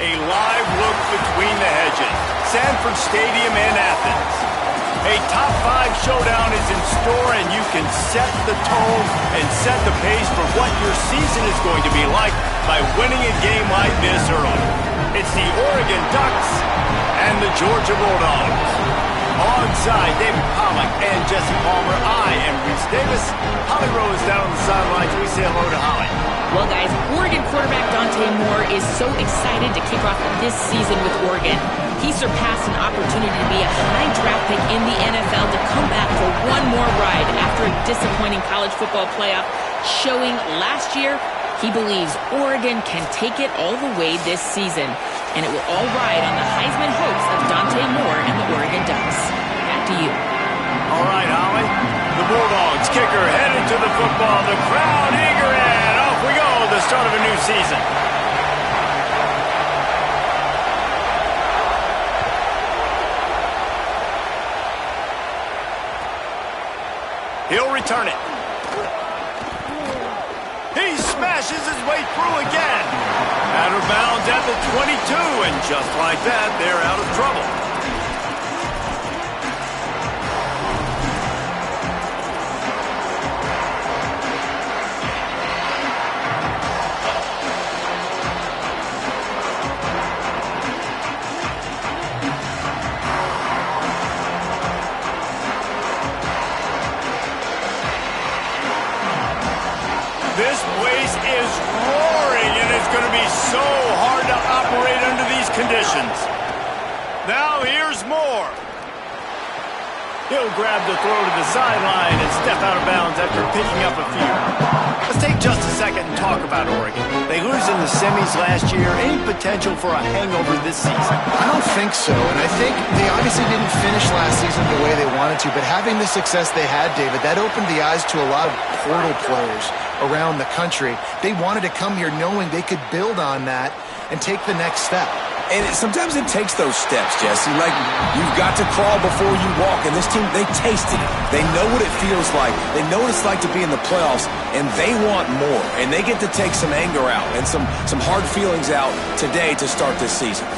A live look between the hedges. Sanford Stadium in Athens. A top 5 showdown is in store, and you can set the tone and set the pace for what your season is going to be like by winning a game like this early. It's the Oregon Ducks and the Georgia Bulldogs. Alongside David Pollack and Jesse Palmer, I am Reese Davis. Holly Rose down on the sidelines. We say hello to Holly. Well, guys, Oregon quarterback Dante Moore is so excited to kick off this season with Oregon. He surpassed an opportunity to be a high draft pick in the NFL to come back for one more ride after a disappointing college football playoff, showing last year he believes Oregon can take it all the way this season. And it will all ride on the Heisman hopes of Dante Moore and the Oregon Ducks. Back to you. All right, Holly. The Bulldogs kicker headed to the football. The crowd eager, and off we go. The start of a new season. He'll return it. He smashes his way through again. Out of bounds at the 22, and just like that, they're out of trouble. This place is roaring, and it's going to be so hard to operate under these conditions. Now here's Moore. He'll grab the throw to the sideline and step out of bounds after picking up a few. Let's take just a second and talk about Oregon. They lose in the semis last year. Any potential for a hangover this season? I don't think so, and I think they obviously didn't finish last season the way they wanted to, but having the success they had, David, that opened the eyes to a lot of portal players around the country. They wanted to come here knowing they could build on that and take the next step. And sometimes it takes those steps, Jesse. Like, you've got to crawl before you walk. And this team, they tasted it. They know what it feels like. They know what it's like to be in the playoffs, and they want more. And they get to take some anger out and some hard feelings out today to start this season.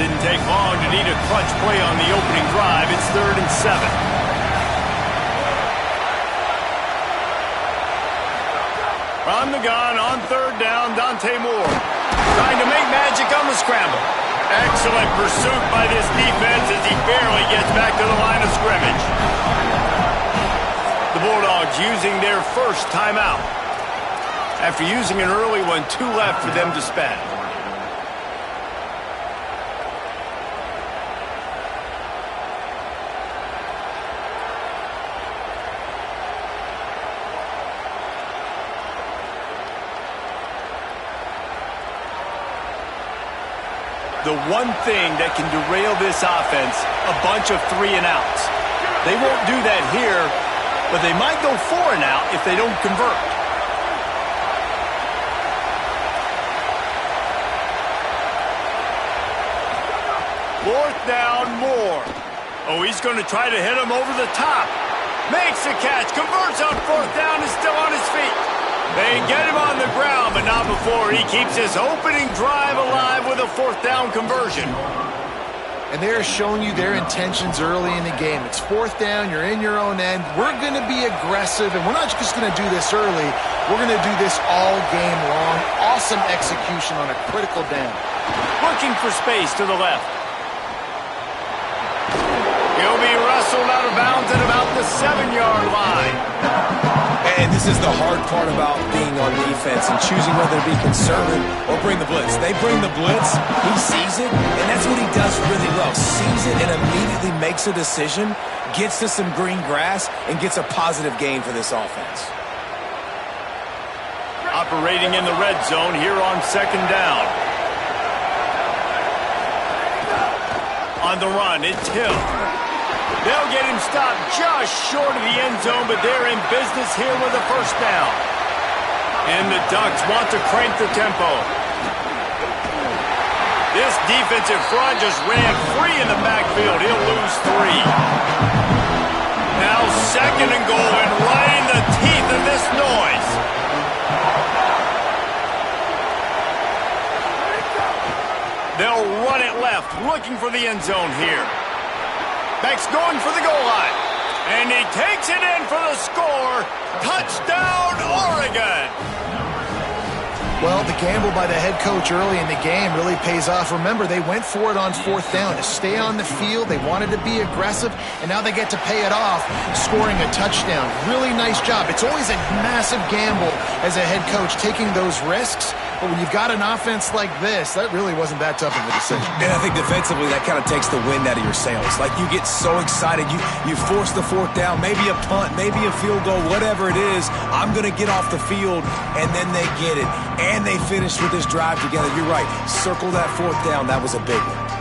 Didn't take long to need a clutch play on the opening drive. It's 3rd and 7. On the gun, on 3rd down, Dante Moore. Trying to make magic on the scramble. Excellent pursuit by this defense as he barely gets back to the line of scrimmage. The Bulldogs using their first timeout. After using an early one, 2 left for them to spend. The one thing that can derail this offense, a bunch of 3-and-outs. They won't do that here, but they might go 4-and-out if they don't convert. 4th down, Moore. Oh, he's going to try to hit him over the top. Makes the catch, converts on 4th down, is still on his feet. They get him on the ground, but not before he keeps his opening drive alive with a 4th down conversion. And they're showing you their intentions early in the game. It's 4th down, you're in your own end. We're going to be aggressive, and we're not just going to do this early. We're going to do this all game long. Awesome execution on a critical down. Looking for space to the left. He'll be wrestled out of bounds at about the 7-yard line. And this is the hard part about being on defense and choosing whether to be conservative or bring the blitz. They bring the blitz, he sees it, and that's what he does really well. Sees it and immediately makes a decision, gets to some green grass, and gets a positive gain for this offense. Operating in the red zone here on 2nd down. On the run, it's Hill. They'll get him stopped just short of the end zone, but they're in business here with a 1st down. And the Ducks want to crank the tempo. This defensive front just ran free in the backfield. He'll lose 3. Second and goal, and right in the teeth of this noise. They'll run it left, looking for the end zone here. Beck's going for the goal line. And he takes it in for the score. Touchdown, Oregon! Well, the gamble by the head coach early in the game really pays off. Remember, they went for it on fourth down to stay on the field. They wanted to be aggressive, and now they get to pay it off, scoring a touchdown. Really nice job. It's always a massive gamble as a head coach, taking those risks. But when you've got an offense like this, that really wasn't that tough of a decision. And I think defensively, that kind of takes the wind out of your sails. Like, you get so excited. You force the fourth down, maybe a punt, maybe a field goal, whatever it is. I'm going to get off the field, and then they get it. And they finish with this drive together. You're right. Circle that fourth down. That was a big one.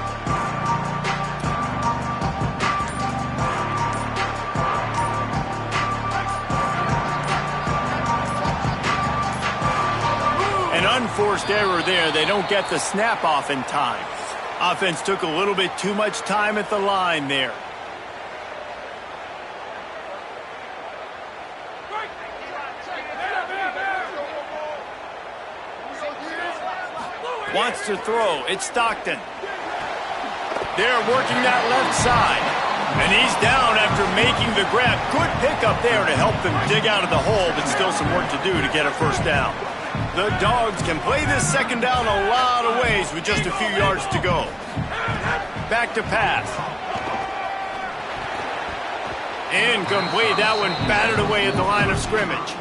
An unforced error there. They don't get the snap off in time. Offense took a little bit too much time at the line there. Wants to throw. It's Stockton. They're working that left side. And he's down after making the grab. Good pickup there to help them dig out of the hole, but still some work to do to get a first down. The Dogs can play this second down a lot of ways with just a few yards to go. Back to pass. Incomplete. That one batted away at the line of scrimmage.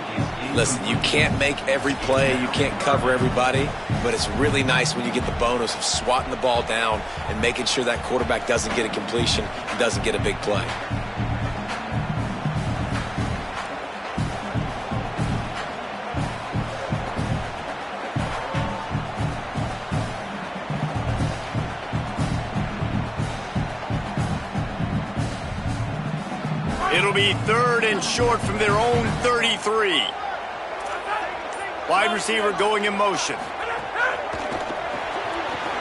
Listen, you can't make every play, you can't cover everybody, but it's really nice when you get the bonus of swatting the ball down and making sure that quarterback doesn't get a completion and doesn't get a big play. It'll be third and short from their own 33. Wide receiver going in motion.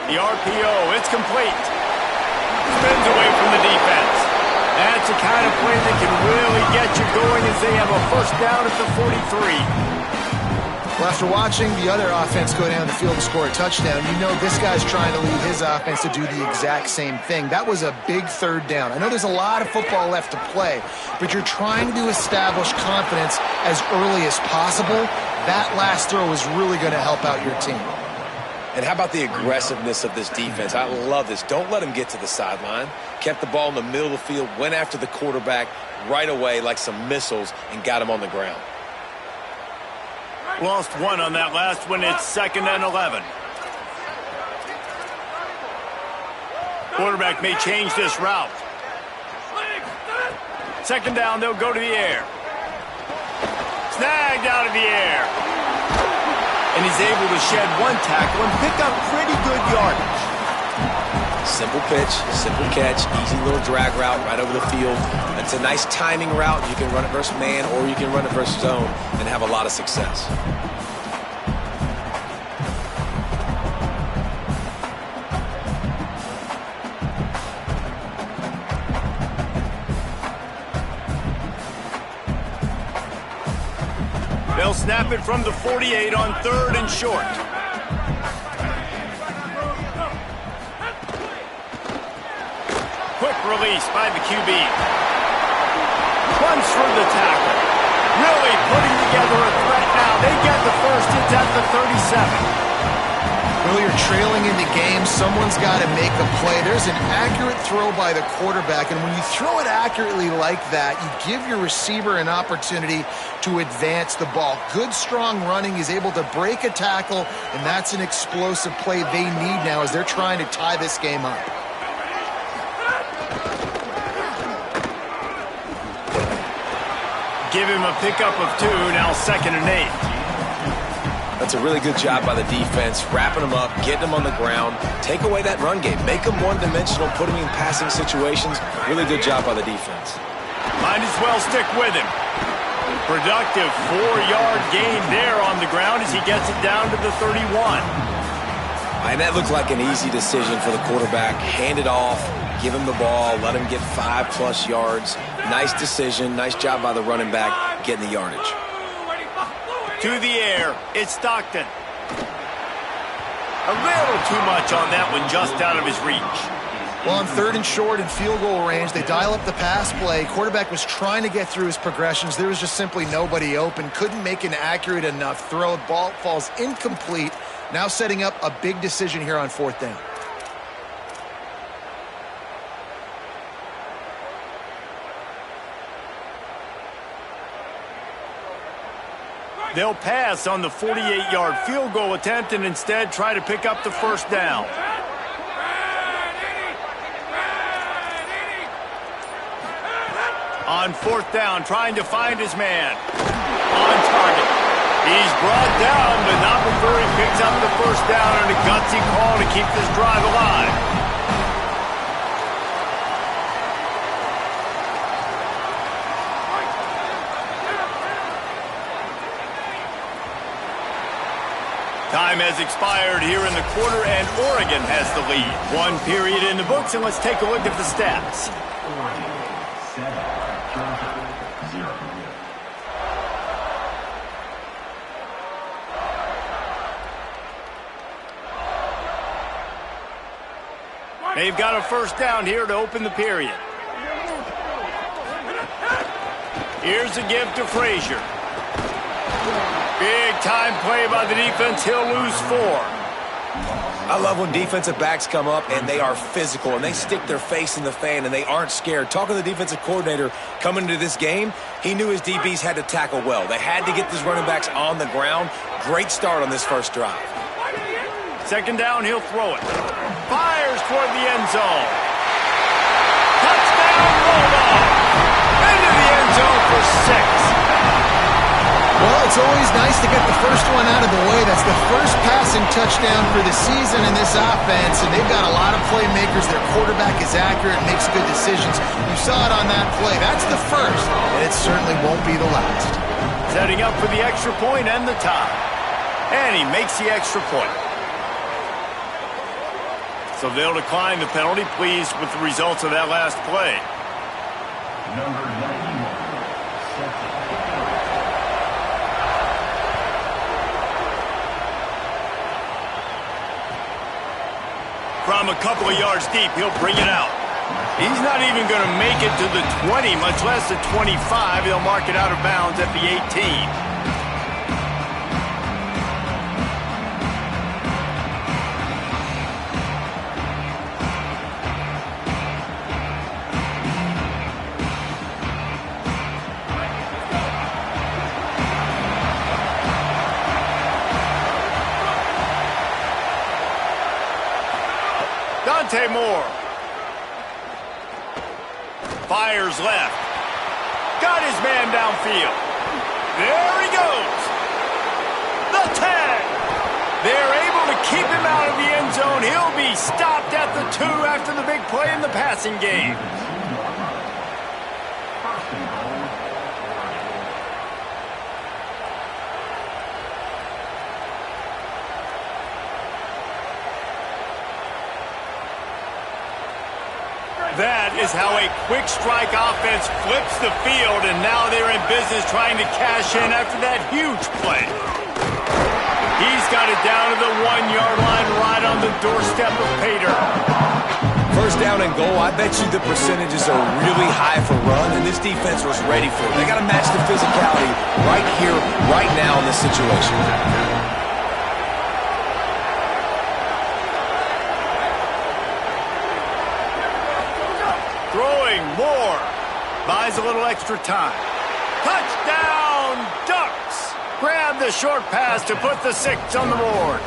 The RPO, it's complete. Spins away from the defense. That's the kind of play that can really get you going as they have a first down at the 43. Well, after watching the other offense go down the field and score a touchdown, you know this guy's trying to lead his offense to do the exact same thing. That was a big third down. I know there's a lot of football left to play, but you're trying to establish confidence as early as possible. That last throw is really going to help out your team. And how about the aggressiveness of this defense? I love this. Don't let them get to the sideline. Kept the ball in the middle of the field, went after the quarterback right away like some missiles, and got him on the ground. Lost one on that last one. It's 2nd and 11. Quarterback may change this route. Second down, they'll go to the air. Snagged out of the air. And he's able to shed one tackle and pick up pretty good yardage. Simple pitch, simple catch, easy little drag route right over the field. It's a nice timing route. You can run it versus man or you can run it versus zone and have a lot of success. They'll snap it from the 48 on 3rd and short. Quick release by the QB. Runs through the tackle. Really putting together a threat now. They get the first. It's at the 37. Well, you're trailing in the game. Someone's got to make a play. There's an accurate throw by the quarterback, and when you throw it accurately like that, you give your receiver an opportunity to advance the ball. Good, strong running. He's able to break a tackle, and that's an explosive play they need now as they're trying to tie this game up. Give him a pickup of 2, now 2nd and 8. That's a really good job by the defense, wrapping them up, getting them on the ground, take away that run game, make them one-dimensional, put them in passing situations. Really good job by the defense. Might as well stick with him. Productive 4-yard gain there on the ground as he gets it down to the 31. And that looked like an easy decision for the quarterback. Hand it off, give him the ball, let him get 5+ yards. Nice decision. Nice job by the running back getting the yardage. To the air, it's Stockton. A little too much on that one, just out of his reach. Well, on 3rd and short and field goal range, they dial up the pass play. Quarterback was trying to get through his progressions. There was just simply nobody open. Couldn't make an accurate enough throw. Ball falls incomplete. Now setting up a big decision here on 4th down. They'll pass on the 48-yard field goal attempt and instead try to pick up the 1st down. On 4th down, trying to find his man. On target. He's brought down, but not before he picks up the 1st down and a gutsy call to keep this drive alive. Time has expired here in the quarter, and Oregon has the lead. 1 period in the books, and let's take a look at the stats. They've got a 1st down here to open the period. Here's a give to Frazier. Big time play by the defense. He'll lose 4. I love when defensive backs come up and they are physical and they stick their face in the fan and they aren't scared. Talking to the defensive coordinator coming into this game, he knew his DBs had to tackle well. They had to get these running backs on the ground. Great start on this 1st drive. 2nd down, he'll throw it. Fires toward the end zone. Touchdown, Bulldog! Into the end zone for 6. Well, it's always nice to get the 1st one out of the way. That's the 1st passing touchdown for the season in this offense, and they've got a lot of playmakers. Their quarterback is accurate, makes good decisions. You saw it on that play. That's the 1st, and it certainly won't be the last. Setting up for the extra point and the tie. And he makes the extra point. So they'll decline the penalty, pleased with the results of that last play. Number 91, From a couple of yards deep, he'll bring it out. He's not even going to make it to the 20, much less the 25. He'll mark it out of bounds at the 18. Moore. Fires left. Got his man downfield. There he goes. The 10. They're able to keep him out of the end zone. He'll be stopped at the 2 after the big play in the passing game. That is how a quick strike offense flips the field, and now they're in business trying to cash in after that huge play. He's got it down to the 1-yard line right on the doorstep of Pater. 1st down and goal, I bet you the percentages are really high for run, and this defense was ready for it. They got to match the physicality right here, right now in this situation. Moore buys a little extra time. Touchdown, Ducks! Grab the short pass to put the 6 on the board.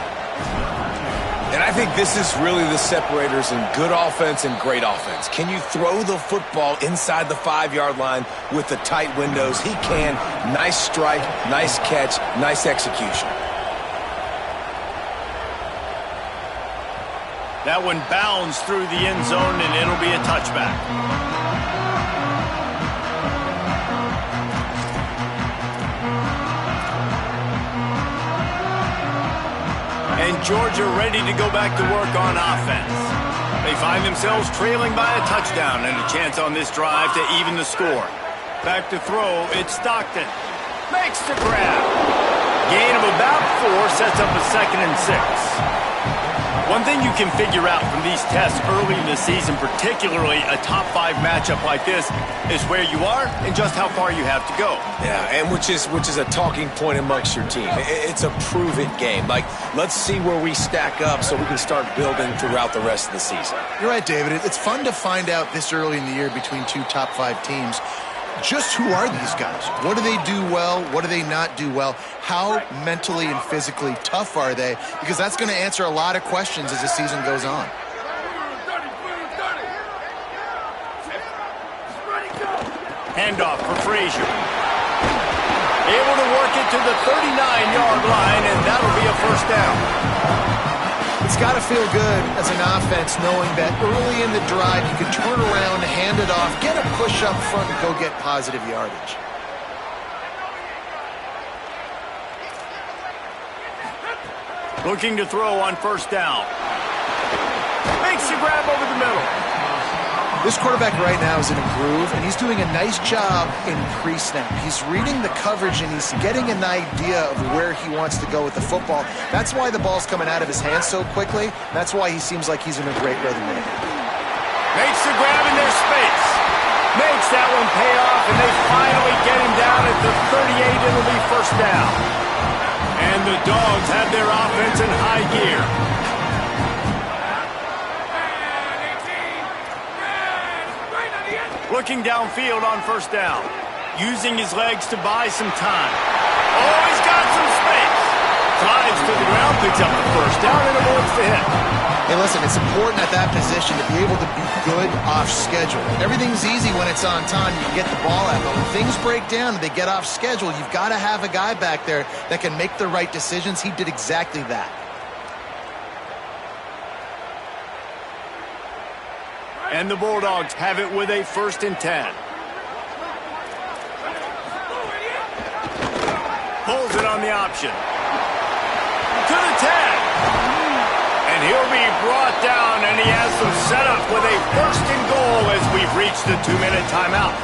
And I think this is really the separators in good offense and great offense. Can you throw the football inside the 5-yard line with the tight windows? He can. Nice strike, nice catch, nice execution. That one bounds through the end zone, and it'll be a touchback. And Georgia ready to go back to work on offense. They find themselves trailing by a touchdown and a chance on this drive to even the score. Back to throw, it's Stockton. Makes the grab. Gain of about 4 sets up a 2nd and 6. One thing you can figure out from these tests early in the season, particularly a top 5 matchup like this, is where you are and just how far you have to go. Yeah, and which is a talking point amongst your team. It's a prove-it game. Like, let's see where we stack up so we can start building throughout the rest of the season. You're right, David. It's fun to find out this early in the year between 2 top 5 teams. Just who are these guys? What do they do well? What do they not do well? How mentally and physically tough are they? Because that's going to answer a lot of questions as the season goes on. Handoff for Frazier. Able to work it to the 39-yard line, and that'll be a first down. It's got to feel good as an offense knowing that early in the drive you can turn around, hand it off, get a push up front, and go get positive yardage. Looking to throw on first down. Makes the grab over the middle. This quarterback right now is in a groove, and he's doing a nice job in pre-snap. He's reading the coverage, and he's getting an idea of where he wants to go with the football. That's why the ball's coming out of his hands so quickly. That's why he seems like he's in a great rhythm right now. Makes the grab in their space. Makes that one pay off, and they finally get him down at the 38. It'll be first down. And the Dogs have their offense in high gear. Looking downfield on first down. Using his legs to buy some time. Oh, he's got some space. Flies to the ground, picks up the first down, and avoids the hit. Hey, listen, it's important at that position to be able to be good off schedule. Everything's easy when it's on time. You can get the ball out. But when things break down and they get off schedule, you've got to have a guy back there that can make the right decisions. He did exactly that. And the Bulldogs have it with a 1st and 10. Pulls it on the option. To the 10. And he'll be brought down, and he has some setup with a 1st and goal as we've reached the 2-minute timeout.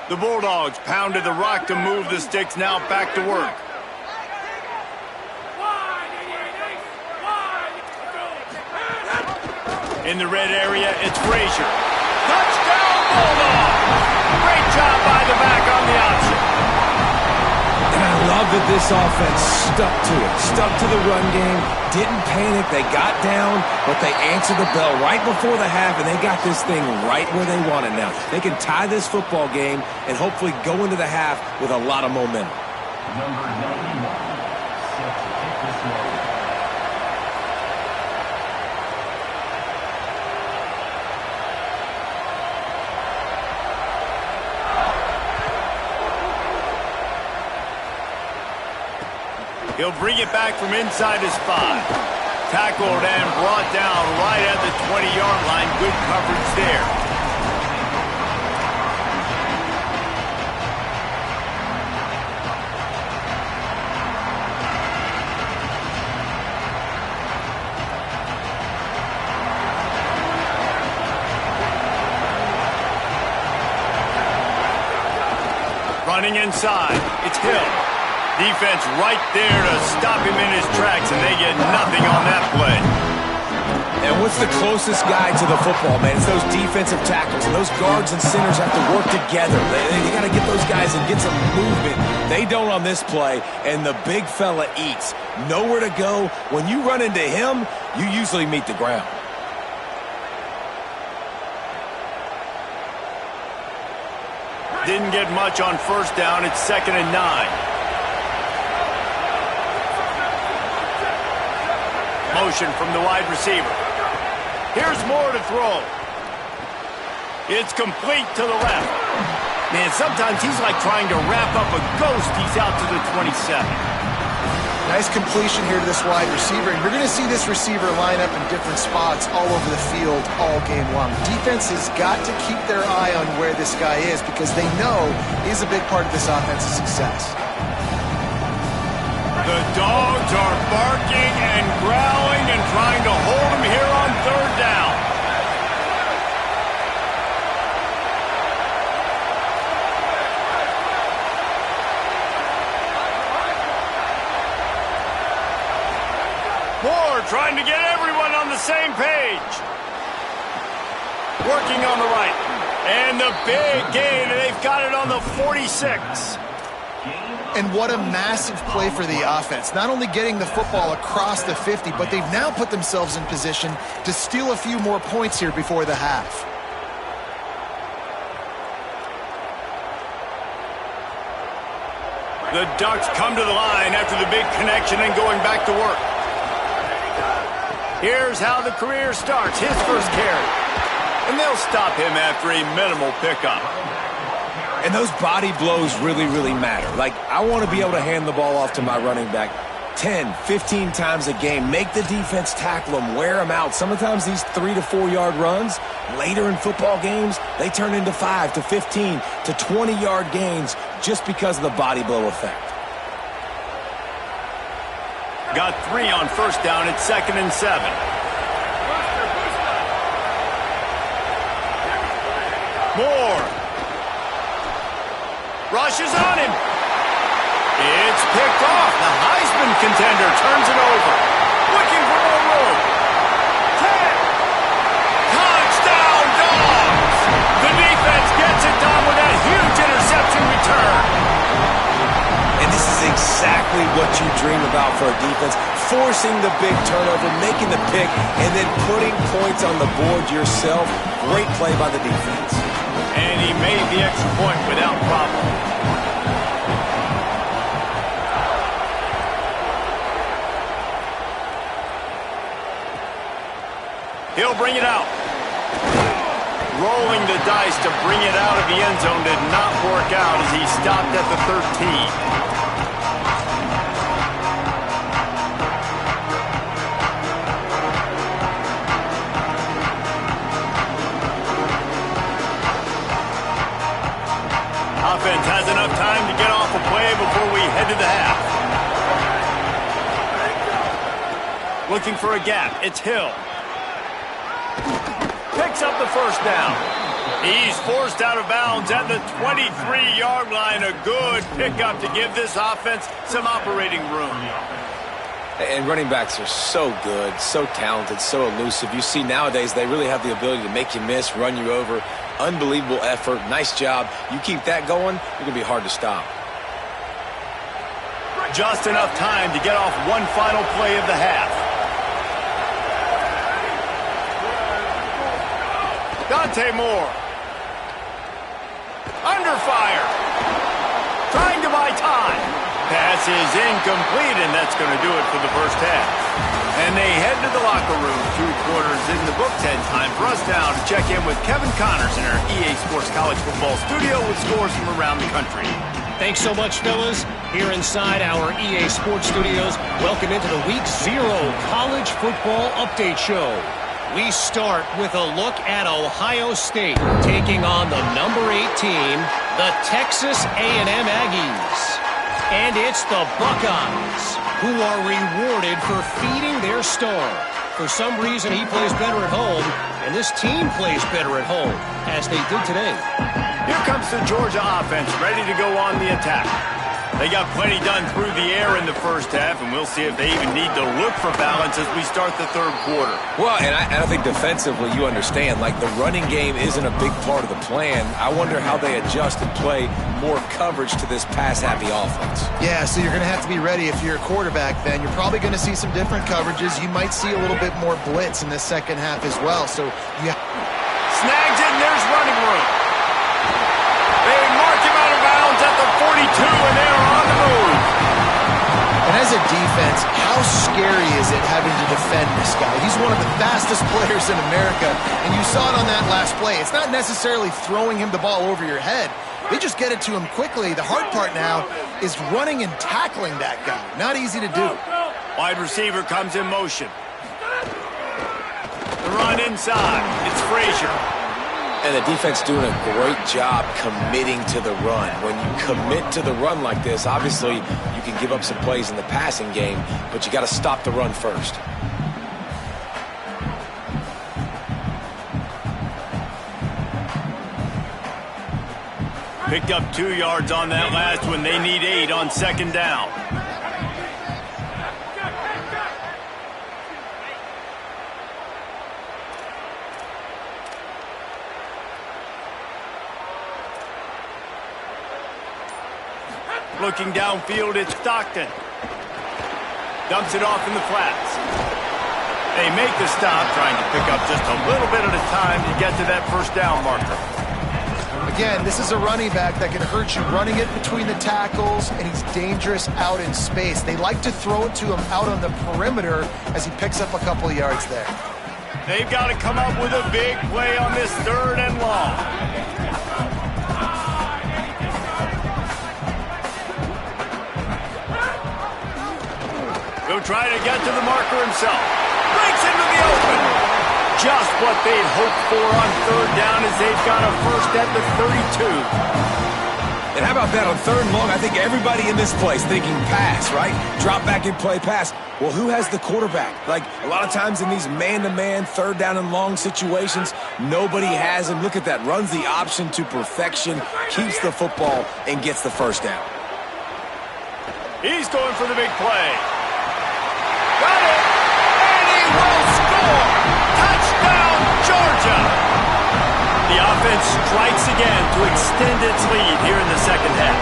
The Bulldogs pounded the rock to move the sticks, now back to work. In the red area, it's Frazier. Touchdown, Bulldogs! Great job by the back on the option. And I love that this offense stuck to it. Stuck to the run game. Didn't panic. They got down, but they answered the bell right before the half, and they got this thing right where they want it now. They can tie this football game and hopefully go into the half with a lot of momentum. Number 91, set to kick this one. He'll bring it back from inside his 5. Tackled and brought down right at the 20-yard line. Good coverage there. Running inside, it's Hill. Defense right there to stop him in his tracks, and they get nothing on that play. And what's the closest guy to the football, man? It's those defensive tackles, and those guards and centers have to work together. They got to get those guys and get some movement. They don't on this play, and the big fella eats. Nowhere to go. When you run into him, you usually meet the ground. Didn't get much on first down. It's 2nd and 9. Motion from the wide receiver. Here's more to throw. It's complete to the left. Man, sometimes he's like trying to wrap up a ghost. He's out to the 27. Nice completion here to this wide receiver. And you're going to see this receiver line up in different spots all over the field all game long. Defense has got to keep their eye on where this guy is because they know he's a big part of this offense's success. The dogs are barking and growling and trying to hold him here on third down. Moore trying to get everyone on the same page. Working on the right. And the big gain, and they've got it on the 46. And what a massive play for the offense. Not only getting the football across the 50, but they've now put themselves in position to steal a few more points here before the half. The Ducks come to the line after the big connection and going back to work. Here's how the career starts. His first carry. And they'll stop him after a minimal pickup. And those body blows really, really matter. Like, I want to be able to hand the ball off to my running back 10, 15 times a game. Make the defense tackle them, wear them out. Sometimes these 3 to 4 yard runs, later in football games, they turn into 5 to 15 to 20 yard gains just because of the body blow effect. Got 3 on first down at 2nd and 7. Moore. Rushes on him. It's picked off. The Heisman contender turns it over. Looking for more room. 10. Touchdown, Dogs. The defense gets it done with that huge interception return. And this is exactly what you dream about for a defense. Forcing the big turnover, making the pick, and then putting points on the board yourself. Great play by the defense. And he made the extra point without problem. He'll bring it out. Rolling the dice to bring it out of the end zone did not work out as he stopped at the 13. Offense has enough time to get off a play before we head to the half. Looking for a gap. It's Hill. Picks up the first down. He's forced out of bounds at the 23-yard line. A good pickup to give this offense some operating room. And running backs are so good, so talented, so elusive. You see nowadays they really have the ability to make you miss, run you over. Unbelievable effort. Nice job. You keep that going, you're going to be hard to stop. Just enough time to get off one final play of the half. Dante Moore. Under fire. Trying to buy time. Pass is incomplete, and that's going to do it for the first half. And they head to the locker room. 2 quarters in the books, and time for us now to check in with Kevin Connors in our EA Sports College Football studio with scores from around the country. Thanks so much, fellas. Here inside our EA Sports studios, welcome into the Week 0 College Football Update Show. We start with a look at Ohio State taking on the number 8 team, the Texas A&M Aggies. And it's the Buckeyes who are rewarded for feeding their star. For some reason, he plays better at home, and this team plays better at home, as they did today. Here comes the Georgia offense, ready to go on the attack. They got plenty done through the air in the first half, and we'll see if they even need to look for balance as we start the third quarter. Well, and I think defensively, you understand, like the running game isn't a big part of the plan. I wonder how they adjust and play more coverage to this pass-happy offense. Yeah, so you're going to have to be ready if you're a quarterback then. You're probably going to see some different coverages. You might see a little bit more blitz in the second half as well. So yeah. Snags it, and there's running room. They mark him out of bounds at the 42, and they're on the move. And as a defense, how scary is it having to defend this guy? He's one of the fastest players in America, and you saw it on that last play. It's not necessarily throwing him the ball over your head. They just get it to him quickly. The hard part now is running and tackling that guy. Not easy to do. Wide receiver comes in motion. The run inside. It's Frazier. And the defense doing a great job committing to the run. When you commit to the run like this, obviously you can give up some plays in the passing game, but you got to stop the run first. Picked up 2 yards on that last one. They need 8 on second down. Looking downfield, it's Stockton. Dumps it off in the flats. They make the stop, trying to pick up just a little bit at a time to get to that first down marker. Again, this is a running back that can hurt you running it between the tackles, and he's dangerous out in space. They like to throw it to him out on the perimeter as he picks up a couple of yards there. They've got to come up with a big play on this 3rd and long. He'll try to get to the marker himself. Breaks into the open. Just what they'd hoped for on 3rd down as they've got a first at the 32. And how about that on 3rd and long? I think everybody in this place thinking pass, right? Drop back and play pass. Well, who has the quarterback? Like, a lot of times in these man-to-man, 3rd down and long situations, nobody has him. Look at that. Runs the option to perfection, keeps the football, and gets the first down. He's going for the big play. Got it! And he will score! Touchdown, Georgia! The offense strikes again to extend its lead here in the second half.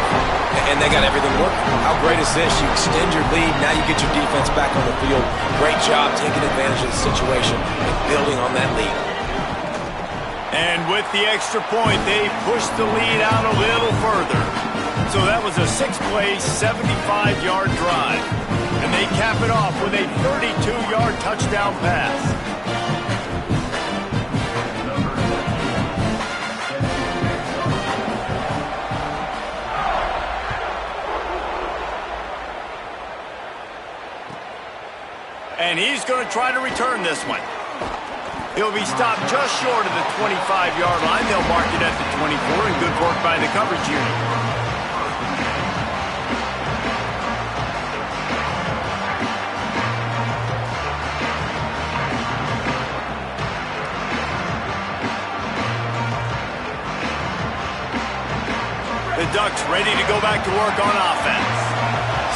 And they got everything working. How great is this? You extend your lead, now you get your defense back on the field. Great job taking advantage of the situation and building on that lead. And with the extra point, they pushed the lead out a little further. So that was a 6-play, 75-yard drive. And they cap it off with a 32-yard touchdown pass. And he's going to try to return this one. He'll be stopped just short of the 25-yard line. They'll mark it at the 24, and good work by the coverage unit. The Ducks ready to go back to work on offense.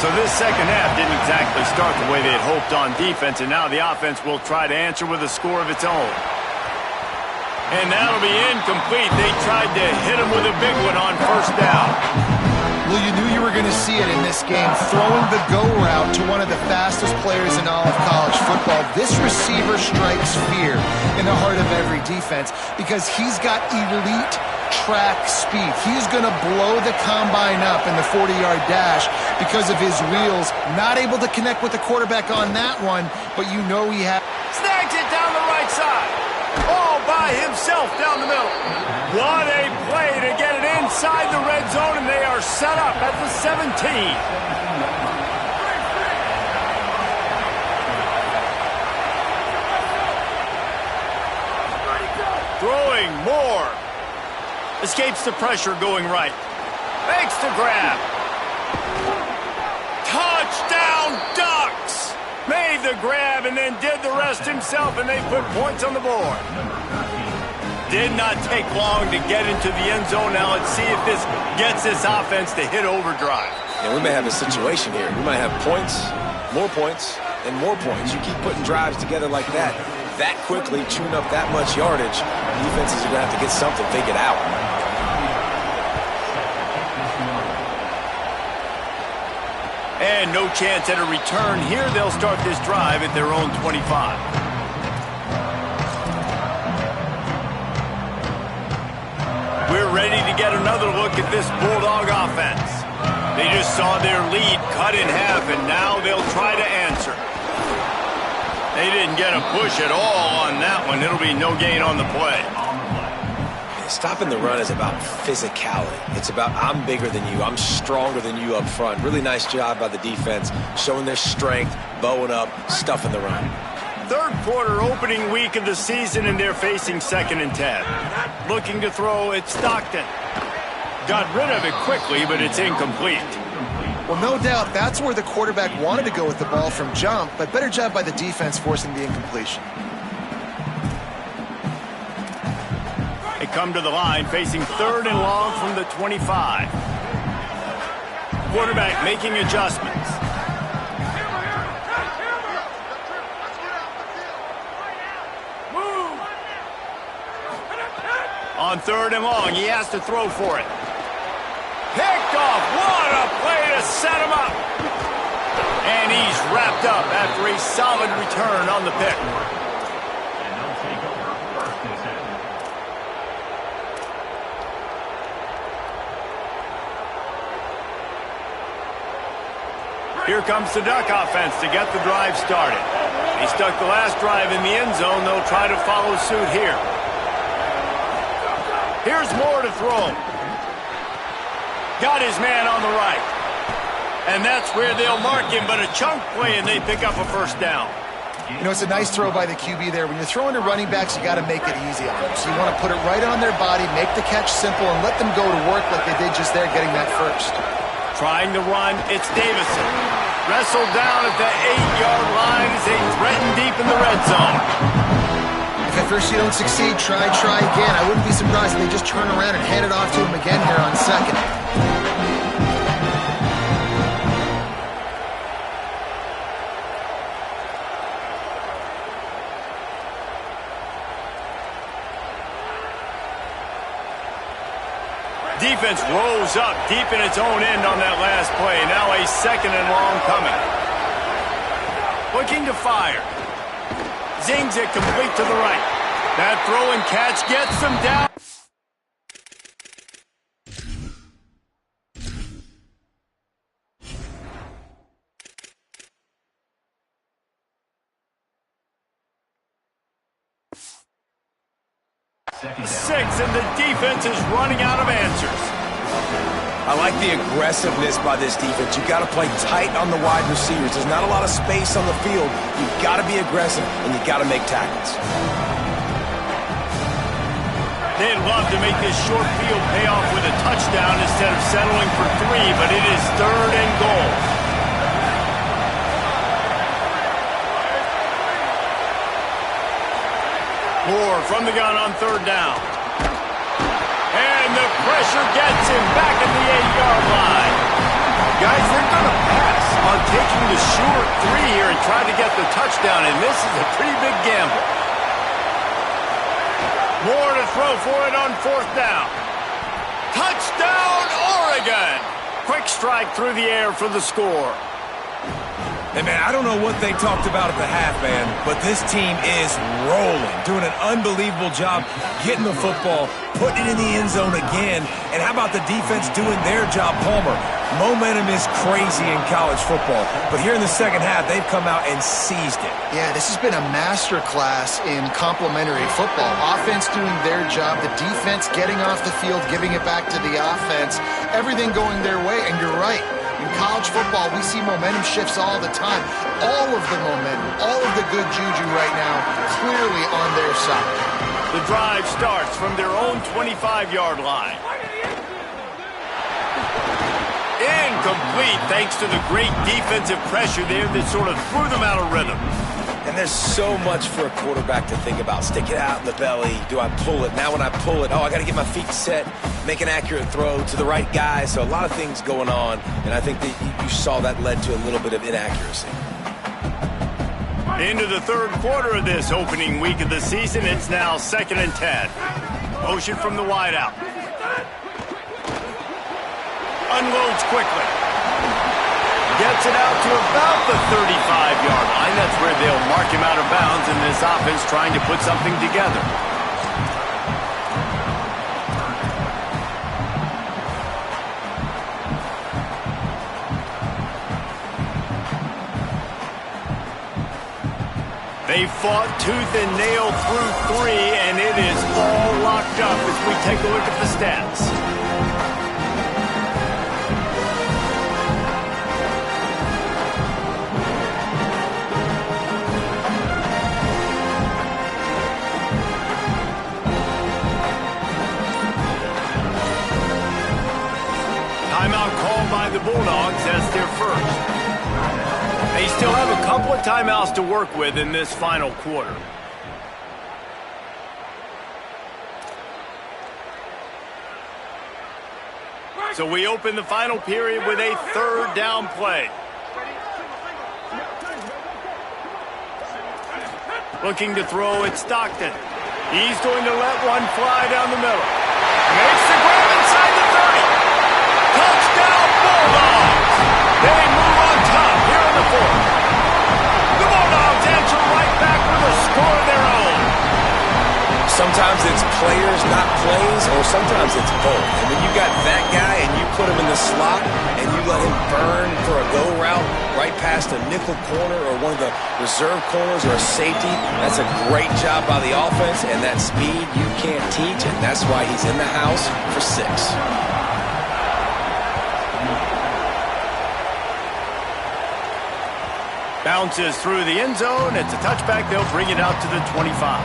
So this second half didn't exactly start the way they had hoped on defense, and now the offense will try to answer with a score of its own. And that'll be incomplete. They tried to hit him with a big one on first down. Well, you knew you were going to see it in this game, throwing the go route to one of the fastest players in all of college football. This receiver strikes fear in the heart of every defense because he's got elite track speed. He's going to blow the combine up in the 40-yard dash because of his wheels. Not able to connect with the quarterback on that one, but you know he has. Snags it down the right side. All by himself down the middle. What a play to get it inside the red zone, and they are set up at the 17. Throwing more. Escapes the pressure going right. Makes the grab. Touchdown, Ducks! Made the grab and then did the rest himself, and they put points on the board. Did not take long to get into the end zone. Now let's see if this gets this offense to hit overdrive. Yeah, we may have a situation here. We might have points, and more points. You keep putting drives together like that quickly, chewing up that much yardage, defenses are going to have to get something figured out. And no chance at a return here. They'll start this drive at their own 25. We're ready to get another look at this Bulldog offense. They just saw their lead cut in half, and now they'll try to answer. They didn't get a push at all on that one. It'll be no gain on the play. Stopping the run is about physicality. It's about I'm bigger than you. I'm stronger than you up front. Really nice job by the defense, showing their strength, bowing up, stuffing the run. Third quarter, opening week of the season, and they're facing 2nd and 10. Looking to throw, it's Stockton. Got rid of it quickly, but it's incomplete. Well, no doubt that's where the quarterback wanted to go with the ball from jump, but better job by the defense forcing the incompletion. They come to the line facing 3rd and long from the 25. Quarterback making adjustments. On 3rd and long, he has to throw for it. Picked off. What a play to set him up. And he's wrapped up after a solid return on the pick. And they'll take over 1st and 10. Here comes the Duck offense to get the drive started. They stuck the last drive in the end zone. They'll try to follow suit here. Here's Moore to throw. Got his man on the right. And that's where they'll mark him, but a chunk play, and they pick up a 1st down. You know, it's a nice throw by the QB there. When you're throwing to running backs, you got to make it easy on them. So you want to put it right on their body, make the catch simple, and let them go to work like they did just there, getting that 1st. Trying to run, it's Davison. Wrestled down at the 8-yard line as they threaten deep in the red zone. If at first you don't succeed, try again. I wouldn't be surprised if they just turn around and hand it off to him again here on 2nd. Defense rolls up deep in its own end on that last play. Now a 2nd and long coming. Looking to fire. Zings it complete to the right. That throw and catch gets them down. Six, and the defense is running out of answers. I like the aggressiveness by this defense. You got to play tight on the wide receivers. There's not a lot of space on the field. You've got to be aggressive, and you got to make tackles. They'd love to make this short field pay off with a touchdown instead of settling for 3, but it is 3rd and goal. Moore from the gun on 3rd down. And the pressure gets him back at the 8-yard line. Guys, they're going to pass on taking the short 3 here and try to get the touchdown, and this is a pretty big gamble. Moore to throw for it on 4th down. Touchdown, Oregon! Quick strike through the air for the score. Hey, man, I don't know what they talked about at the half, man, but this team is rolling, doing an unbelievable job getting the football, putting it in the end zone again, and how about the defense doing their job, Palmer? Momentum is crazy in college football, but here in the second half, they've come out and seized it. Yeah, this has been a master class in complementary football. Offense doing their job, the defense getting off the field, giving it back to the offense, everything going their way, and you're right. In college football, we see momentum shifts all the time. All of the momentum, all of the good juju right now, clearly on their side. The drive starts from their own 25-yard line. Incomplete thanks to the great defensive pressure there that sort of threw them out of rhythm. And there's so much for a quarterback to think about. Stick it out in the belly. Do I pull it? Now when I pull it, I got to get my feet set, make an accurate throw to the right guy. So a lot of things going on, and I think that you saw that led to a little bit of inaccuracy. Into the 3rd quarter of this opening week of the season, it's now 2nd and 10. Motion from the wideout. Unloads quickly. Gets it out to about the 35-yard line. That's where they'll mark him out of bounds in this offense trying to put something together. They fought tooth and nail through 3, and it is all locked up as we take a look at the stats. Timeout called by the Bulldogs as their first. They still have a couple of timeouts to work with in this final quarter. So we open the final period with a third down play. Looking to throw at Stockton. He's going to let one fly down the middle. Makes the grab inside the 30. Touchdown Bulldogs! They move on top here in the fourth. The Bulldogs answer right back with a score of their own. Sometimes it's players, not plays, or sometimes it's both. And when you got that guy and you put him in the slot and you let him burn for a go route right past a nickel corner or one of the reserve corners or a safety, that's a great job by the offense, and that speed you can't teach, and that's why he's in the house for 6. Bounces through the end zone. It's a touchback. They'll bring it out to the 25.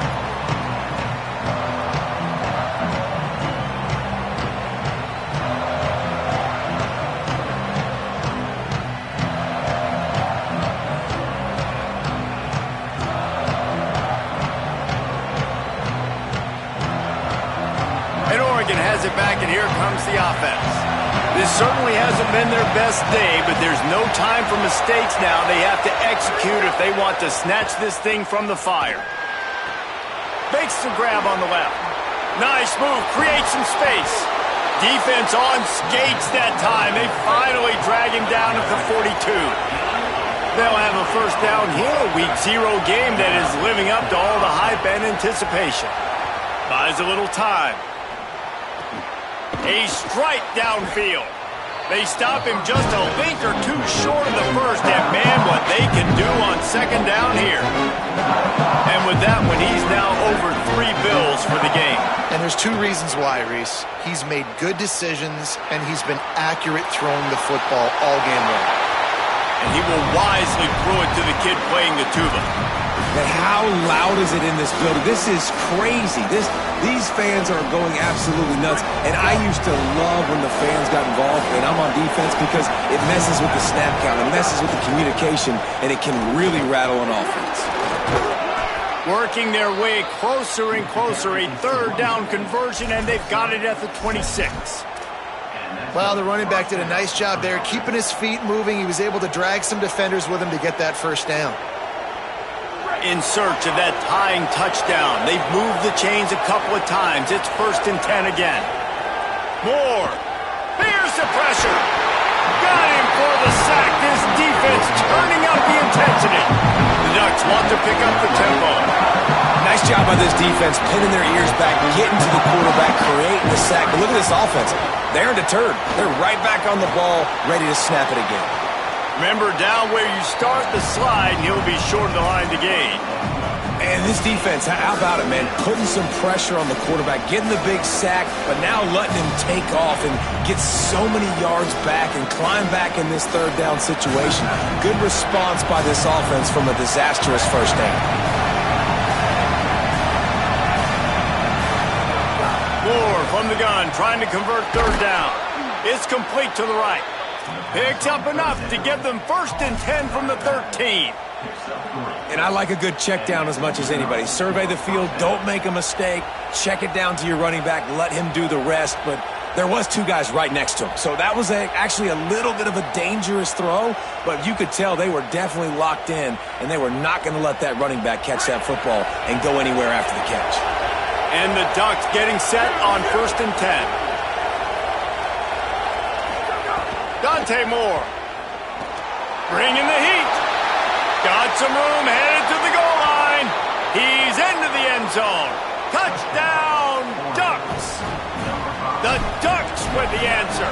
And Oregon has it back, and here comes the offense. This certainly hasn't been their best day, but there's no time for mistakes now. They have to execute if they want to snatch this thing from the fire. Makes the grab on the left. Nice move, creates some space. Defense on skates that time. They finally drag him down at the 42. They'll have a first down here, a week 0 game that is living up to all the hype and anticipation. Buys a little time. A strike downfield. They stop him just a link or two short of the first, and man, what they can do on second down here. And with that one, he's now over 3 bills for the game. And there's 2 reasons why, Reese. He's made good decisions, and he's been accurate throwing the football all game long. And he will wisely throw it to the kid playing the tuba. But how loud is it in this building? This is crazy. These fans are going absolutely nuts. And I used to love when the fans got involved when I'm on defense because it messes with the snap count, it messes with the communication, and it can really rattle an offense. Working their way closer and closer, a third down conversion, and they've got it at the 26. Well, the running back did a nice job there, keeping his feet moving. He was able to drag some defenders with him to get that first down. In search of that tying touchdown. They've moved the chains a couple of times. It's 1st and 10 again. Moore. Here's the pressure. Got him for the sack. This defense turning up the intensity. The Ducks want to pick up the tempo. Nice job by this defense, pinning their ears back, getting to the quarterback, creating the sack. But look at this offense. They're deterred. They're right back on the ball, ready to snap it again. Remember, down where you start the slide, and he'll be short of the line to gain. And this defense, how about it, man? Putting some pressure on the quarterback, getting the big sack, but now letting him take off and get so many yards back and climb back in this third down situation. Good response by this offense from a disastrous first down. Moore from the gun, trying to convert third down. It's complete to the right. Picks up enough to give them 1st and 10 from the 13. And I like a good check down as much as anybody. Survey the field, don't make a mistake, check it down to your running back, let him do the rest. But there was 2 guys right next to him. So that was actually a little bit of a dangerous throw, but you could tell they were definitely locked in, and they were not going to let that running back catch that football and go anywhere after the catch. And the Ducks getting set on 1st and 10. Dante Moore. Bringing the heat. Got some room, headed to the goal line. He's into the end zone. Touchdown, Ducks. The Ducks with the answer.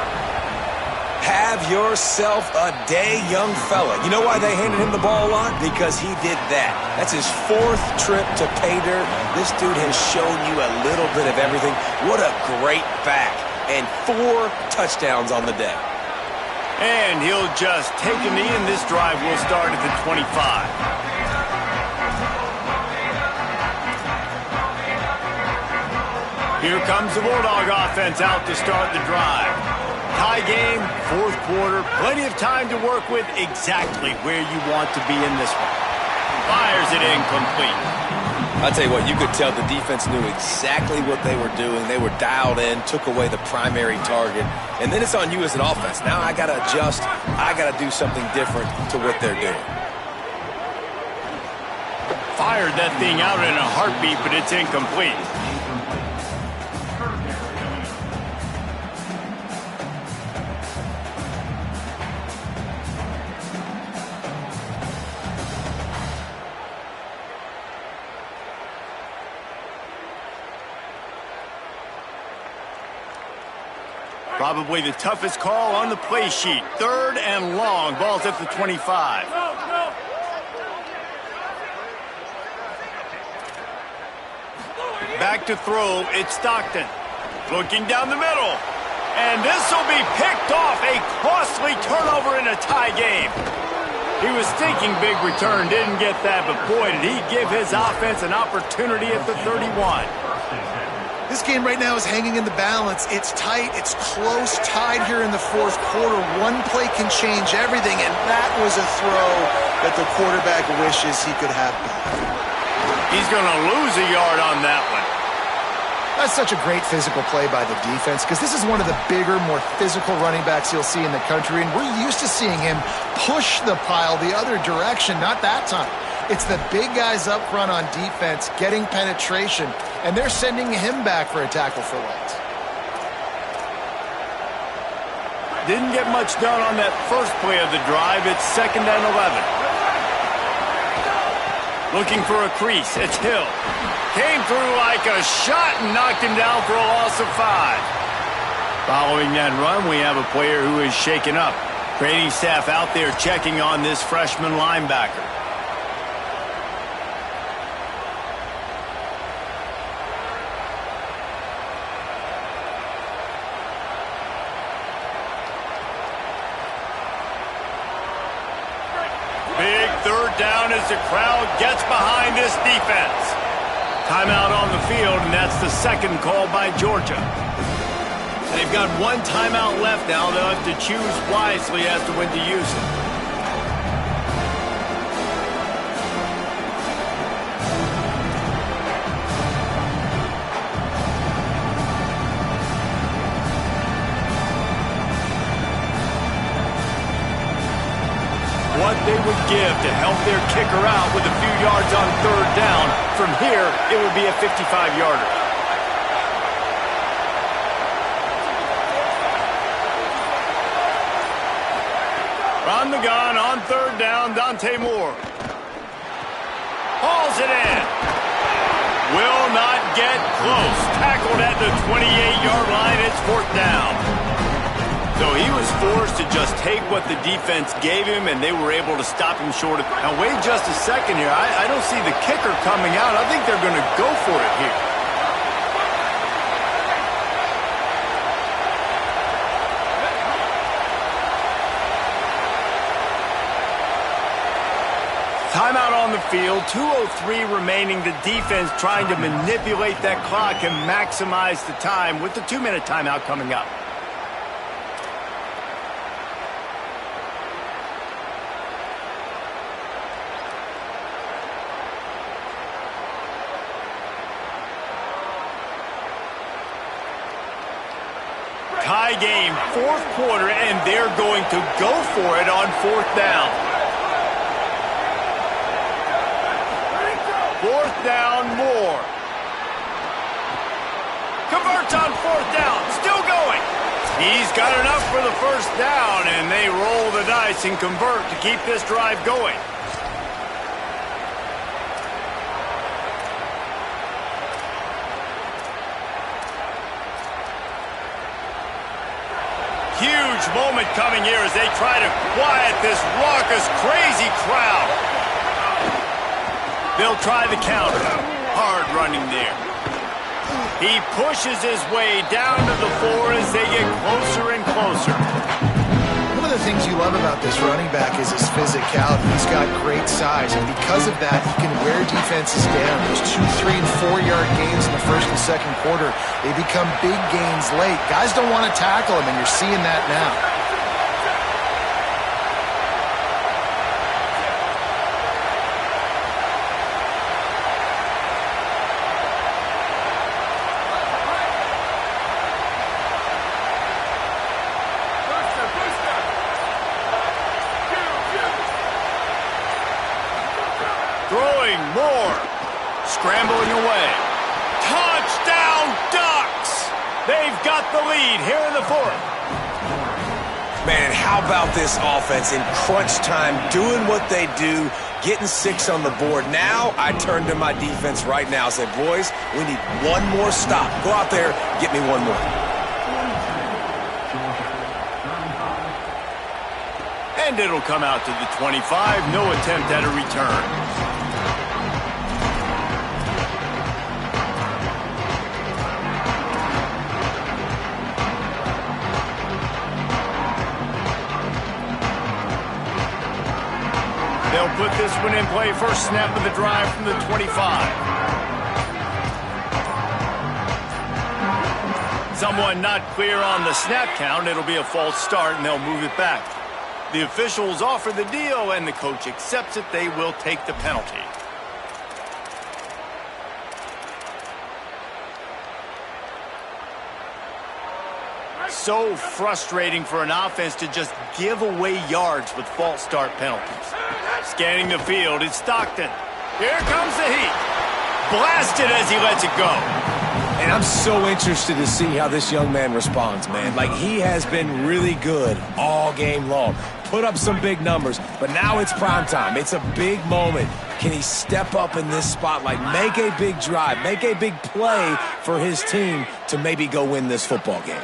Have yourself a day, young fella. You know why they handed him the ball a lot? Because he did that. That's his 4th trip to pay dirt. This dude has shown you a little bit of everything. What a great back. And 4 touchdowns on the day. And he'll just take a knee, and this drive will start at the 25. Here comes the Bulldog offense out to start the drive. Tie game, 4th quarter, plenty of time to work with, exactly where you want to be in this one. Fires it incomplete. I'll tell you what, you could tell the defense knew exactly what they were doing. They were dialed in, took away the primary target, and then it's on you as an offense. Now I got to adjust. I got to do something different to what they're doing. Fired that thing out in a heartbeat, but it's incomplete. Probably the toughest call on the play sheet. 3rd and long. Ball's at the 25. Back to throw. It's Stockton. Looking down the middle. And this will be picked off. A costly turnover in a tie game. He was thinking big return. Didn't get that. But boy, did he give his offense an opportunity at the 31. This game right now is hanging in the balance. It's tight. It's close. Tied here in the 4th quarter. One play can change everything, and that was a throw that the quarterback wishes he could have back. He's going to lose a yard on that one. That's such a great physical play by the defense because this is one of the bigger, more physical running backs you'll see in the country, and we're used to seeing him push the pile the other direction. Not that time. It's the big guys up front on defense getting penetration, and they're sending him back for a tackle for loss. Didn't get much done on that first play of the drive. It's 2nd and 11. Looking for a crease. It's Hill. Came through like a shot and knocked him down for a loss of 5. Following that run, we have a player who is shaken up. Training staff out there checking on this freshman linebacker. Big 3rd down as the crowd gets behind this defense. Timeout on the field, and that's the 2nd call by Georgia. They've got 1 timeout left now. They'll have to choose wisely as to when to use it. What they would give to help their kicker out with a few yards on 3rd down. From here, it would be a 55-yarder. From the gun on 3rd down, Dante Moore. Hauls it in. Will not get close. Tackled at the 28-yard line. It's 4th down. So he was forced to just take what the defense gave him, and they were able to stop him short of. Now, wait just a second here. I don't see the kicker coming out. I think they're going to go for it here. Timeout on the field, 2:03 remaining. The defense trying to manipulate that clock and maximize the time with the 2-minute timeout coming up. Tie game, 4th quarter, and they're going to go for it on 4th down. 4th down, Moore. Converts on 4th down, still going. He's got enough for the 1st down, and they roll the dice and convert to keep this drive going. Huge huge moment coming here as they try to quiet this raucous, crazy crowd. They'll try the counter. Hard running there. He pushes his way down to the floor as they get closer and closer. One of the things you love about this running back is his physicality. He's got great size, and because of that, he can wear defenses down. Those 2, 3, and 4-yard gains in the first and second quarter, they become big gains late. Guys don't want to tackle him, and you're seeing that now. Throwing more. Scrambling away. Touchdown Ducks! They've got the lead here in the fourth. Man, how about this offense in crunch time, doing what they do, getting 6 on the board. Now I turn to my defense right now and say, boys, we need one more stop. Go out there, get me one more. And it'll come out to the 25. No attempt at a return. They'll put this one in play. First snap of the drive from the 25. Someone not clear on the snap count. It'll be a false start, and they'll move it back. The officials offer the deal, and the coach accepts it. They will take the penalty. So frustrating for an offense to just give away yards with false start penalties. Scanning the field, it's Stockton. Here comes the heat. Blasted as he lets it go. And I'm so interested to see how this young man responds, man. Like, he has been really good all game long. Put up some big numbers, but now it's prime time. It's a big moment. Can he step up in this spotlight, make a big drive, make a big play for his team to maybe go win this football game?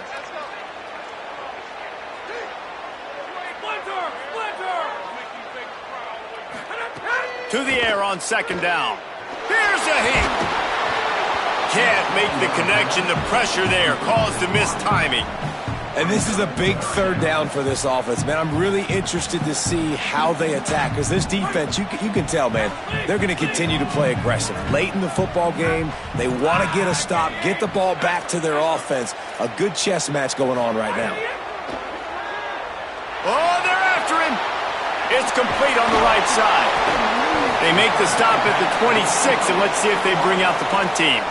To the air on second down. Here's a heat. Can't make the connection. The pressure there caused the missed timing. And this is a big third down for this offense, man. I'm really interested to see how they attack, because this defense, you can tell, man, they're going to continue to play aggressive. Late in the football game, they want to get a stop, get the ball back to their offense. A good chess match going on right now. Oh, they're after him. It's complete on the right side. They make the stop at the 26, and let's see if they bring out the punt team.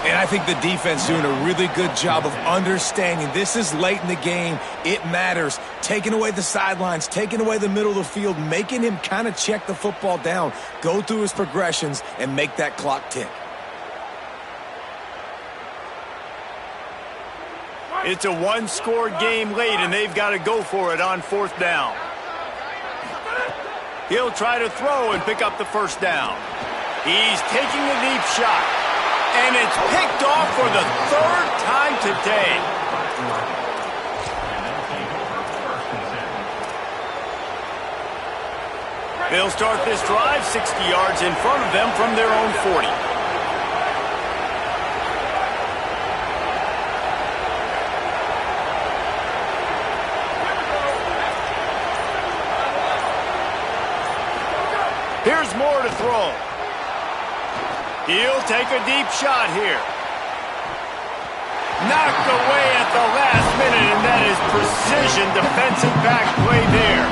And I think the defense doing a really good job of understanding this is late in the game. It matters. Taking away the sidelines, taking away the middle of the field, making him kind of check the football down, go through his progressions, and make that clock tick. It's a one-score game late, and they've got to go for it on fourth down. He'll try to throw and pick up the first down. He's taking a deep shot. And it's picked off for the third time today. They'll start this drive 60 yards in front of them from their own 40. Here's more to throw. He'll take a deep shot here. Knocked away at the last minute, and that is precision defensive back play there.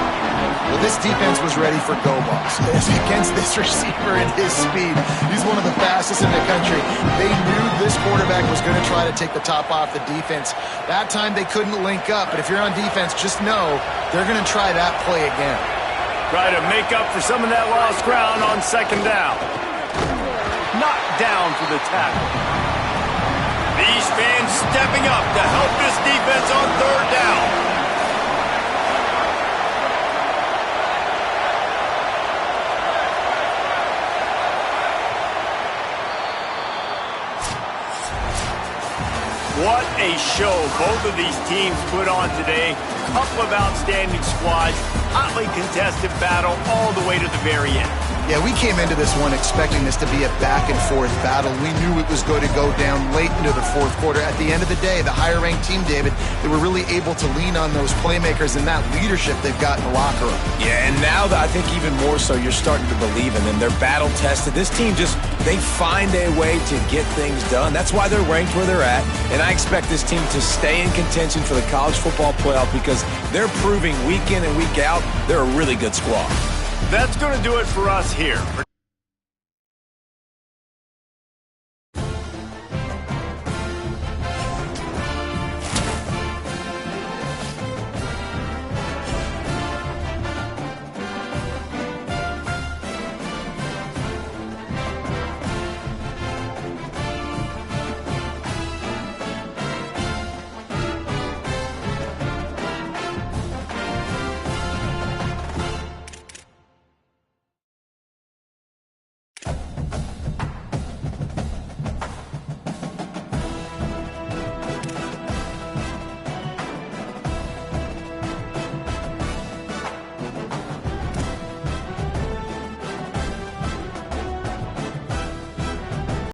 Well, this defense was ready for go balls. Against this receiver and his speed, he's one of the fastest in the country. They knew this quarterback was going to try to take the top off the defense. That time they couldn't link up, but if you're on defense, just know they're going to try that play again. Try to make up for some of that lost ground on second down. Knocked down for the tackle. These fans stepping up to help this defense on third down. What a show both of these teams put on today. Couple of outstanding squads, hotly contested battle all the way to the very end. Yeah, we came into this one expecting this to be a back-and-forth battle. We knew it was going to go down late into the fourth quarter. At the end of the day, the higher-ranked team, David, they were really able to lean on those playmakers and that leadership they've got in the locker room. Yeah, and now I think even more so, you're starting to believe in them. They're battle-tested. This team they find a way to get things done. That's why they're ranked where they're at. And I expect this team to stay in contention for the college football playoff because they're proving week in and week out they're a really good squad. That's going to do it for us here. For